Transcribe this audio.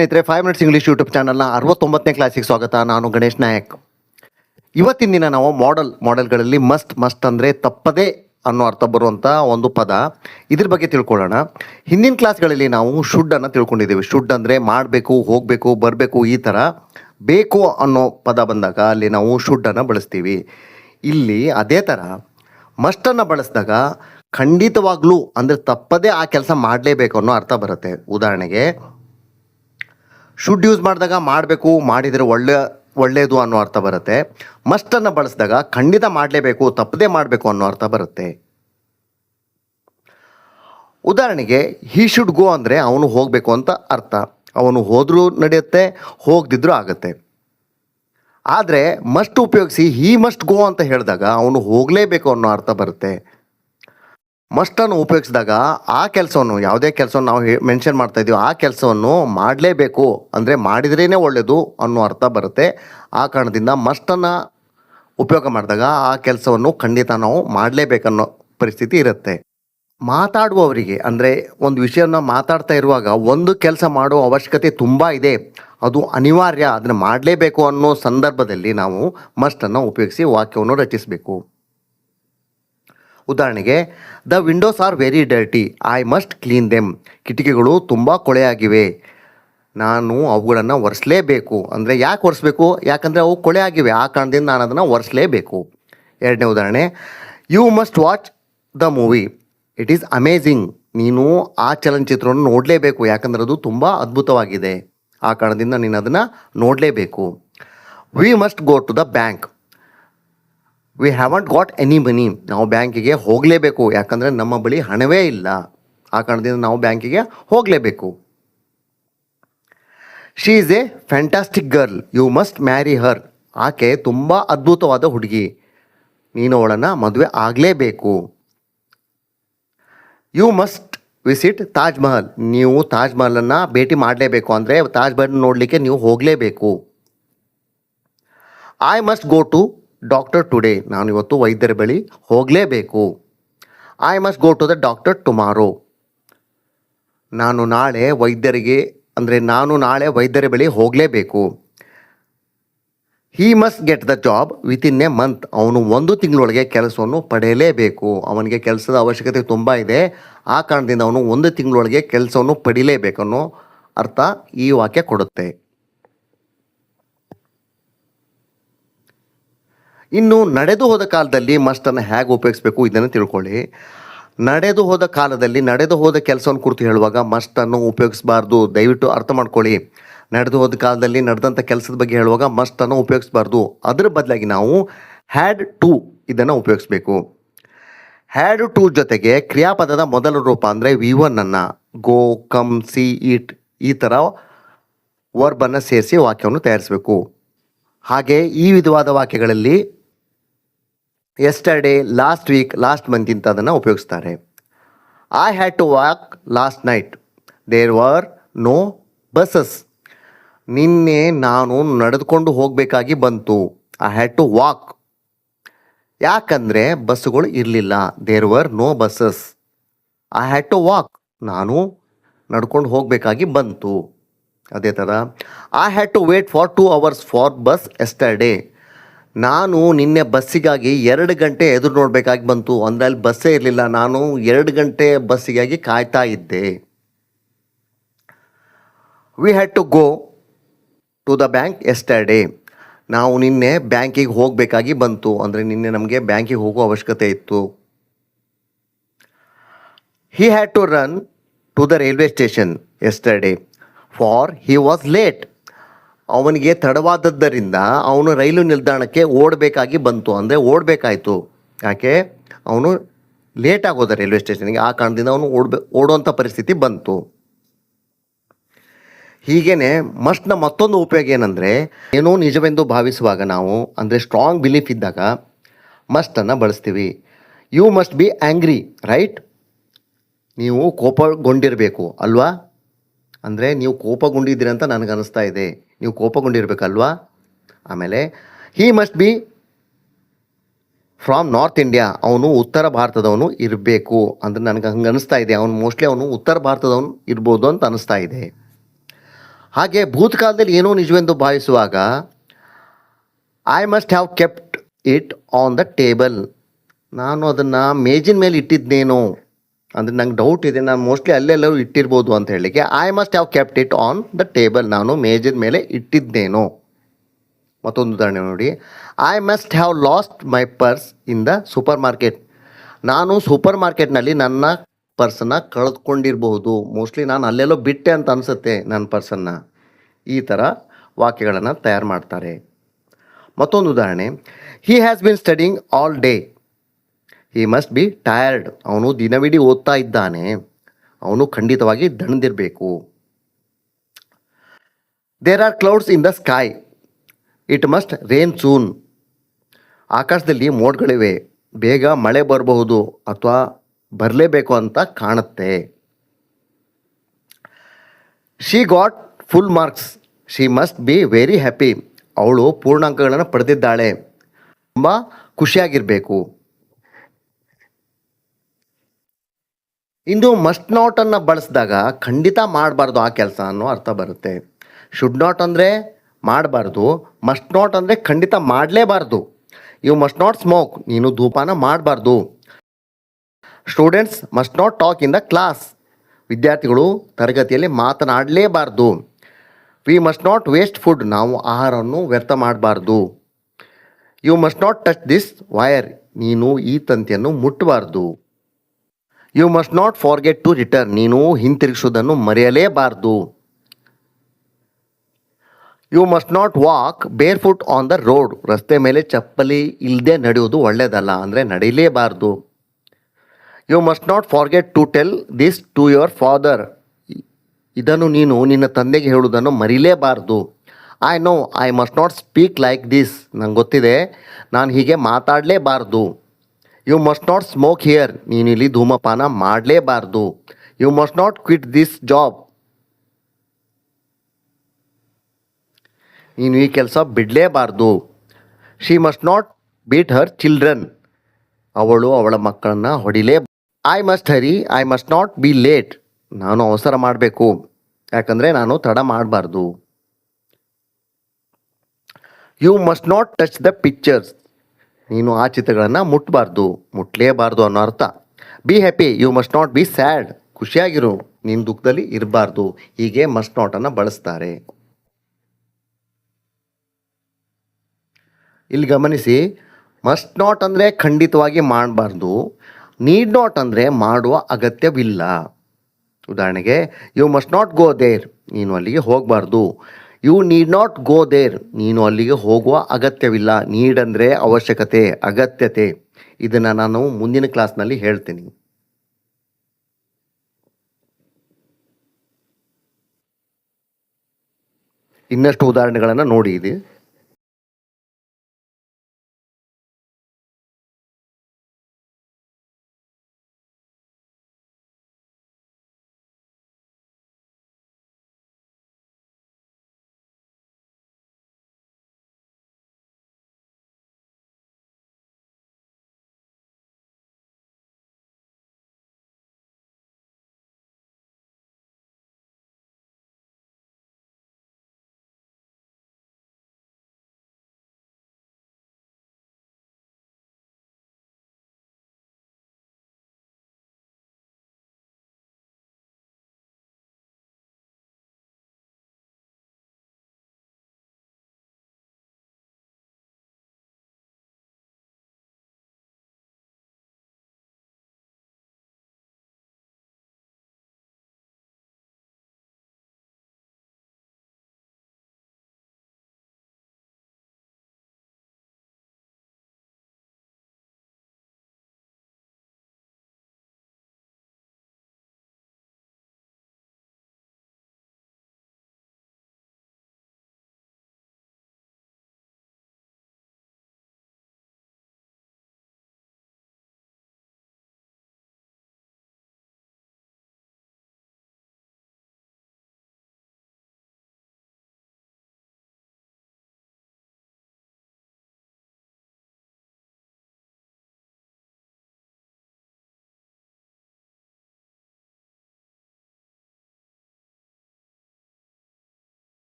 ಸ್ನೇಹಿತರೆ 5 minutes English YouTube ಚಾನಲ್ನ 69ನೇ ಕ್ಲಾಸಿಗೆ ಸ್ವಾಗತ. ನಾನು ಗಣೇಶ್ ನಾಯಕ್. ಇವತ್ತಿನ ದಿನ ನಾವು ಮಾಡೆಲ್ಗಳಲ್ಲಿ ಮಸ್ಟ್ ಅಂದರೆ ತಪ್ಪದೇ ಅನ್ನೋ ಅರ್ಥ ಬರುವಂಥ ಒಂದು ಪದ, ಇದ್ರ ಬಗ್ಗೆ ತಿಳ್ಕೊಳ್ಳೋಣ. ಹಿಂದಿನ ಕ್ಲಾಸ್ಗಳಲ್ಲಿ ನಾವು ಶುಡ್ ಅನ್ನು ತಿಳ್ಕೊಂಡಿದ್ದೀವಿ. ಶುಡ್ ಅಂದರೆ ಮಾಡಬೇಕು, ಹೋಗಬೇಕು, ಬರಬೇಕು, ಈ ಥರ. ಬೇಕು ಅನ್ನೋ ಪದ ಬಂದಾಗ ಅಲ್ಲಿ ನಾವು ಶುಡ್ಡನ್ನು ಬಳಸ್ತೀವಿ. ಇಲ್ಲಿ ಅದೇ ಥರ ಮಸ್ಟನ್ನು ಬಳಸಿದಾಗ ಖಂಡಿತವಾಗ್ಲೂ ಅಂದರೆ ತಪ್ಪದೇ ಆ ಕೆಲಸ ಮಾಡಲೇಬೇಕು ಅನ್ನೋ ಅರ್ಥ ಬರುತ್ತೆ. ಉದಾಹರಣೆಗೆ ಶುಡ್ ಯೂಸ್ ಮಾಡಿದಾಗ ಮಾಡಬೇಕು, ಮಾಡಿದರೆ ಒಳ್ಳೆಯದು ಅನ್ನೋ ಅರ್ಥ ಬರುತ್ತೆ. ಮಸ್ಟನ್ನು ಬಳಸಿದಾಗ ಖಂಡಿತ ಮಾಡಲೇಬೇಕು, ತಪ್ಪದೇ ಮಾಡಬೇಕು ಅನ್ನೋ ಅರ್ಥ ಬರುತ್ತೆ. ಉದಾಹರಣೆಗೆ ಹಿ ಶುಡ್ ಗೋ ಅಂದರೆ ಅವನು ಹೋಗಬೇಕು ಅಂತ ಅರ್ಥ. ಅವನು ಹೋದರೂ ನಡೆಯುತ್ತೆ, ಹೋಗದಿದ್ರೂ ಆಗುತ್ತೆ. ಆದರೆ ಮಸ್ಟ್ ಉಪಯೋಗಿಸಿ ಹಿ ಮಸ್ಟ್ ಗೋ ಅಂತ ಹೇಳಿದಾಗ ಅವನು ಹೋಗಲೇಬೇಕು ಅನ್ನೋ ಅರ್ಥ ಬರುತ್ತೆ. ಮಸ್ಟನ್ನು ಉಪಯೋಗಿಸಿದಾಗ ಆ ಕೆಲಸವನ್ನು, ಯಾವುದೇ ಕೆಲಸವನ್ನು ನಾವು ಮೆನ್ಷನ್ ಮಾಡ್ತಾ ಇದ್ದೀವಿ, ಆ ಕೆಲಸವನ್ನು ಮಾಡಲೇಬೇಕು ಅಂದರೆ ಮಾಡಿದ್ರೇ ಒಳ್ಳೆಯದು ಅನ್ನೋ ಅರ್ಥ ಬರುತ್ತೆ. ಆ ಕಾರಣದಿಂದ ಮಸ್ಟನ್ನು ಉಪಯೋಗ ಮಾಡಿದಾಗ ಆ ಕೆಲಸವನ್ನು ಖಂಡಿತ ನಾವು ಮಾಡಲೇಬೇಕನ್ನೋ ಪರಿಸ್ಥಿತಿ ಇರುತ್ತೆ. ಮಾತಾಡುವವರಿಗೆ ಅಂದರೆ ಒಂದು ವಿಷಯವನ್ನು ಮಾತಾಡ್ತಾ ಇರುವಾಗ ಒಂದು ಕೆಲಸ ಮಾಡೋ ಅವಶ್ಯಕತೆ ತುಂಬ ಇದೆ, ಅದು ಅನಿವಾರ್ಯ, ಅದನ್ನು ಮಾಡಲೇಬೇಕು ಅನ್ನೋ ಸಂದರ್ಭದಲ್ಲಿ ನಾವು ಮಸ್ಟನ್ನು ಉಪಯೋಗಿಸಿ ವಾಕ್ಯವನ್ನು ರಚಿಸಬೇಕು. ಉದಾಹರಣೆಗೆ the Windows are very dirty, I must clean them. ಕಿಟಕಿಗಳು ತುಂಬ ಕೊಳೆಯಾಗಿವೆ, ನಾನು ಅವುಗಳನ್ನು ಒರೆಸಲೇಬೇಕು. ಅಂದರೆ ಯಾಕೆ ಒರೆಸ್ಬೇಕು? ಯಾಕಂದರೆ ಅವು ಕೊಳೆ ಆಗಿವೆ, ಆ ಕಾರಣದಿಂದ ನಾನು ಅದನ್ನು ಒರೆಸಲೇಬೇಕು. ಎರಡನೇ ಉದಾಹರಣೆ, you must watch the movie, it is amazing. ನೀನು ಆ ಚಲನಚಿತ್ರವನ್ನು ನೋಡಲೇಬೇಕು, ಯಾಕಂದರೆ ಅದು ತುಂಬ ಅದ್ಭುತವಾಗಿದೆ, ಆ ಕಾರಣದಿಂದ ನೀನು ಅದನ್ನು ನೋಡಲೇಬೇಕು. We must go to the bank, we haven't got any money. ನಾವು ಬ್ಯಾಂಕಿಗೆ ಹೋಗಲೇಬೇಕು, ಯಾಕಂದರೆ ನಮ್ಮ ಬಳಿ ಹಣವೇ ಇಲ್ಲ, ಆ ಕಾರಣದಿಂದ ನಾವು ಬ್ಯಾಂಕಿಗೆ ಹೋಗಲೇಬೇಕು. She is a fantastic girl, you must marry her. ಆಕೆ ತುಂಬ ಅದ್ಭುತವಾದ ಹುಡುಗಿ, ನೀನು ಅವಳನ್ನು ಮದುವೆ ಆಗಲೇಬೇಕು. You must visit Taj Mahal, ನೀವು ತಾಜ್ ಮಹಲನ್ನು ಭೇಟಿ ಮಾಡಲೇಬೇಕು, ಅಂದರೆ ತಾಜ್ ಮಹಲ್ ನೋಡಲಿಕ್ಕೆ ನೀವು ಹೋಗಲೇಬೇಕು. I must go to doctor today, ನಾನು ಇವತ್ತು ವೈದ್ಯರ ಬಳಿ ಹೋಗಲೇಬೇಕು. I must go to the doctor tomorrow, ನಾನು ನಾಳೆ ವೈದ್ಯರ ಬಳಿ ಹೋಗಲೇಬೇಕು. He must get the job within a month, ಅವನು 1 ತಿಂಗಳೊಳಗೆ ಕೆಲಸವನ್ನು ಪಡೆಯಲೇಬೇಕು. ಅವನಿಗೆ ಕೆಲಸದ ಅವಶ್ಯಕತೆ ತುಂಬ ಇದೆ, ಆ ಕಾರಣದಿಂದ ಅವನು 1 ತಿಂಗಳೊಳಗೆ ಕೆಲಸವನ್ನು ಪಡೀಲೇಬೇಕು ಅನ್ನೋ ಅರ್ಥ ಈ ವಾಕ್ಯ ಕೊಡುತ್ತೆ. ಇನ್ನು ನಡೆದು ಹೋದ ಕಾಲದಲ್ಲಿ ಮಸ್ಟನ್ನು ಹೇಗೆ ಉಪಯೋಗಿಸಬೇಕು ಇದನ್ನು ತಿಳ್ಕೊಳ್ಳಿ. ನಡೆದು ಹೋದ ಕೆಲಸವನ್ನು ಕುರಿತು ಹೇಳುವಾಗ ಮಸ್ಟನ್ನು ಉಪಯೋಗಿಸಬಾರ್ದು, ದಯವಿಟ್ಟು ಅರ್ಥ ಮಾಡ್ಕೊಳ್ಳಿ. ನಡೆದು ಹೋದ ಕಾಲದಲ್ಲಿ ನಡೆದಂಥ ಕೆಲಸದ ಬಗ್ಗೆ ಹೇಳುವಾಗ ಮಸ್ಟನ್ನು ಉಪಯೋಗಿಸಬಾರ್ದು. ಅದರ ಬದಲಾಗಿ ನಾವು ಹ್ಯಾಡ್ ಟು ಇದನ್ನು ಉಪಯೋಗಿಸಬೇಕು. ಹ್ಯಾಡ್ ಟು ಜೊತೆಗೆ ಕ್ರಿಯಾಪದದ ಮೊದಲ ರೂಪ ಅಂದರೆ V1 ಗೋ, ಕಮ್, ಸಿ, ಈಟ್ ಈ ಥರ ವರ್ಬನ್ನು ಸೇರಿಸಿ ವಾಕ್ಯವನ್ನು ತಯಾರಿಸಬೇಕು. ಹಾಗೆ ಈ ವಿಧವಾದ ವಾಕ್ಯಗಳಲ್ಲಿ yesterday, last week, last month ಇಂಥದನ್ನು ಉಪಯೋಗಿಸ್ತಾರೆ. I had to walk last night, there were no buses. ನಿನ್ನೆ ನಾನು ನಡೆದುಕೊಂಡು ಹೋಗಬೇಕಾಗಿ ಬಂತು. ಐ ಹ್ಯಾಡ್ ಟು ವಾಕ್, ಯಾಕಂದರೆ ಬಸ್ಸುಗಳು ಇರಲಿಲ್ಲ. There were no buses. I had to walk, ನಾನು ನಡ್ಕೊಂಡು ಹೋಗಬೇಕಾಗಿ ಬಂತು. ಅದೇ ಥರ I had to wait for 2 hours for bus yesterday, ನಾನು ನಿನ್ನೆ ಬಸ್ಸಿಗಾಗಿ 2 ಗಂಟೆ ಎದುರು ನೋಡಬೇಕಾಗಿ ಬಂತು. ಅಂದರೆ ಅಲ್ಲಿ ಬಸ್ಸೇ ಇರಲಿಲ್ಲ, ನಾನು 2 ಗಂಟೆ ಬಸ್ಸಿಗಾಗಿ ಕಾಯ್ತಾ ಇದ್ದೆ. We had to go to the bank yesterday, ನಾವು ನಿನ್ನೆ ಬ್ಯಾಂಕಿಗೆ ಹೋಗಬೇಕಾಗಿ ಬಂತು. ಅಂದರೆ ನಿನ್ನೆ ನಮಗೆ ಬ್ಯಾಂಕಿಗೆ ಹೋಗೋ ಅವಶ್ಯಕತೆ ಇತ್ತು. He had to run to the railway station yesterday for he was late, ಅವನಿಗೆ ತಡವಾದದ್ದರಿಂದ ಅವನು ರೈಲು ನಿಲ್ದಾಣಕ್ಕೆ ಓಡಬೇಕಾಗಿ ಬಂತು. ಅಂದರೆ ಓಡಬೇಕಾಯಿತು, ಯಾಕೆ ಅವನು ಲೇಟಾಗಿ ಹೋದ ರೈಲ್ವೆ ಸ್ಟೇಷನ್ಗೆ, ಆ ಕಾರಣದಿಂದ ಅವನು ಓಡುವಂಥ ಪರಿಸ್ಥಿತಿ ಬಂತು. ಹೀಗೇ ಮಸ್ಟ್ನ ಮತ್ತೊಂದು ಉಪಯೋಗ ಏನಂದರೆ, ಏನೋ ನಿಜವೆಂದು ಭಾವಿಸುವಾಗ ನಾವು, ಅಂದರೆ ಸ್ಟ್ರಾಂಗ್ ಬಿಲೀಫ್ ಇದ್ದಾಗ ಮಸ್ಟನ್ನು ಬಳಸ್ತೀವಿ. You must be angry, right? ನೀವು ಕೋಪಗೊಂಡಿರಬೇಕು ಅಲ್ವಾ? ಅಂದರೆ ನೀವು ಕೋಪಗೊಂಡಿದ್ದೀರಿ ಅಂತ ನನಗೆ ಅನ್ನಿಸ್ತಾ ಇದೆ, ನೀವು ಕೋಪಗೊಂಡಿರ್ಬೇಕಲ್ವಾ? ಆಮೇಲೆ ಹಿ must B from north India, ಅವನು ಉತ್ತರ ಭಾರತದವನು ಇರಬೇಕು. ಅಂದರೆ ನನಗೆ ಹಂಗೆ ಅನ್ನಿಸ್ತಾ ಇದೆ, ಅವನು ಉತ್ತರ ಭಾರತದವನು ಇರ್ಬೋದು ಅಂತ ಅನ್ನಿಸ್ತಾ ಇದೆ. ಹಾಗೆ ಭೂತಕಾಲದಲ್ಲಿ ಏನೋ ನಿಜವೆಂದು ಭಾವಿಸುವಾಗ I must have kept it on the table. ನಾನು ಅದನ್ನು ಮೇಜಿನ ಮೇಲೆ ಇಟ್ಟಿದ್ದೇನೋ ಅಂದರೆ ನಂಗೆ ಡೌಟ್ ಇದೆ, ನಾನು ಮೋಸ್ಟ್ಲಿ ಅಲ್ಲೆಲ್ಲರೂ ಇಟ್ಟಿರ್ಬೋದು ಅಂತ ಹೇಳಲಿಕ್ಕೆ I must have kept it on the table. ನಾನು ಮೇಜಿನ ಮೇಲೆ ಇಟ್ಟಿದ್ದೇನೋ. ಮತ್ತೊಂದು ಉದಾಹರಣೆ ನೋಡಿ, I must have lost my purse in the super market. ನಾನು ಸೂಪರ್ ಮಾರ್ಕೆಟ್ನಲ್ಲಿ ನನ್ನ ಪರ್ಸನ್ನು ಕಳೆದುಕೊಂಡಿರಬಹುದು, ಮೋಸ್ಟ್ಲಿ ನಾನು ಅಲ್ಲೆಲ್ಲೋ ಬಿಟ್ಟೆ ಅಂತ ಅನಿಸುತ್ತೆ ನನ್ನ ಪರ್ಸನ್ನು. ಈ ಥರ ವಾಕ್ಯಗಳನ್ನು ತಯಾರು ಮಾಡ್ತಾರೆ. ಮತ್ತೊಂದು ಉದಾಹರಣೆ, he has been studying all day. He must be tired. ಅವನು ದಿನವಿಡೀ ಓದ್ತಾ ಇದ್ದಾನೆ, ಅವನು ಖಂಡಿತವಾಗಿ ದಣಿದಿರಬೇಕು. There are clouds in the sky. It must rain soon. ಆಕಾಶದಲ್ಲಿ ಮೋಡಗಳಿವೆ, ಬೇಗ ಮಳೆ ಬರಬಹುದು ಅಥವಾ ಬರಲೇಬೇಕು ಅಂತ ಕಾಣುತ್ತೆ. She got full marks. She must be very happy. ಅವಳು ಪೂರ್ಣಾಂಕಗಳನ್ನು ಪಡೆದಿದ್ದಾಳೆ, ತುಂಬ ಖುಷಿಯಾಗಿರಬೇಕು. ಇನ್ನು ಮಸ್ಟ್ ನಾಟನ್ನು ಬಳಸಿದಾಗ ಖಂಡಿತ ಮಾಡಬಾರ್ದು ಆ ಕೆಲಸ ಅನ್ನೋ ಅರ್ಥ ಬರುತ್ತೆ. ಶುಡ್ ನಾಟ್ ಅಂದರೆ ಮಾಡಬಾರ್ದು, ಮಸ್ಟ್ ನಾಟ್ ಅಂದರೆ ಖಂಡಿತ ಮಾಡಲೇಬಾರ್ದು. You must not smoke. ನೀನು ಧೂಪಾನ ಮಾಡಬಾರ್ದು. Students must not talk in the class. ವಿದ್ಯಾರ್ಥಿಗಳು ತರಗತಿಯಲ್ಲಿ ಮಾತನಾಡಲೇಬಾರ್ದು. We must not waste food. ನಾವು ಆಹಾರವನ್ನು ವ್ಯರ್ಥ ಮಾಡಬಾರ್ದು. You must not touch this wire. ನೀನು ಈ ತಂತಿಯನ್ನು ಮುಟ್ಟಬಾರ್ದು. You must not forget to return. ನೀನು ಹಿಂತಿರುಗಿಸುವುದನ್ನು ಮರೆಯಲೇಬಾರ್ದು. You must not walk bare foot on the road. ರಸ್ತೆ ಮೇಲೆ ಚಪ್ಪಲಿ ಇಲ್ಲದೆ ನಡೆಯುವುದು ಒಳ್ಳೆಯದಲ್ಲ, ಅಂದರೆ ನಡೀಲೇಬಾರ್ದು. You must not forget to tell this to your father. ಇದನ್ನು ನೀನು ನಿನ್ನ ತಂದೆಗೆ ಹೇಳುವುದನ್ನು ಮರಿಲೇಬಾರ್ದು. I know I must not speak like this. ನಂಗೆ ಗೊತ್ತಿದೆ, ನಾನು ಹೀಗೆ ಮಾತಾಡಲೇಬಾರ್ದು. You must not smoke here. ನೀನು ಇಲ್ಲಿ ಧೂಮಪಾನ ಮಾಡಲೇಬಾರ್ದು. You must not quit this job. ನೀನು ಈ ಕೆಲಸ ಬಿಡಲೇಬಾರ್ದು. She must not beat her children. ಅವಳು ಅವಳ ಮಕ್ಕಳನ್ನು ಹೊಡಿಲೇ. I must hurry. I must not be late. ನಾನು ಅವಸರ ಮಾಡಬೇಕು, ಯಾಕಂದರೆ ನಾನು ತಡ ಮಾಡಬಾರ್ದು. You must not touch the pictures. ನೀನು ಆ ಚಿತ್ರಗಳನ್ನು ಮುಟ್ಟಬಾರ್ದು, ಮುಟ್ಟಲೇಬಾರ್ದು ಅನ್ನೋ ಅರ್ಥ. Be happy. You must not be sad. ಖುಷಿಯಾಗಿರು, ನೀನು ದುಃಖದಲ್ಲಿ ಇರಬಾರ್ದು. ಹೀಗೆ ಮಸ್ಟ್ ನಾಟನ್ನು ಬಳಸ್ತಾರೆ. ಇಲ್ಲಿ ಗಮನಿಸಿ, ಮಸ್ಟ್ ನಾಟ್ ಅಂದರೆ ಖಂಡಿತವಾಗಿ ಮಾಡಬಾರ್ದು. ನೀಡ್ ನಾಟ್ ಅಂದರೆ ಮಾಡುವ ಅಗತ್ಯವಿಲ್ಲ. ಉದಾಹರಣೆಗೆ, you must not go there. ನೀನು ಅಲ್ಲಿಗೆ ಹೋಗಬಾರ್ದು. You need not go there. ನೀನು ಅಲ್ಲಿಗೆ ಹೋಗುವ ಅಗತ್ಯವಿಲ್ಲ. ನೀಡ್ ಅಂದರೆ ಅವಶ್ಯಕತೆ, ಅಗತ್ಯತೆ. ಇದನ್ನು ನಾನು ಮುಂದಿನ ಕ್ಲಾಸ್ನಲ್ಲಿ ಹೇಳ್ತೀನಿ. ಇನ್ನಷ್ಟು ಉದಾಹರಣೆಗಳನ್ನು ನೋಡಿ.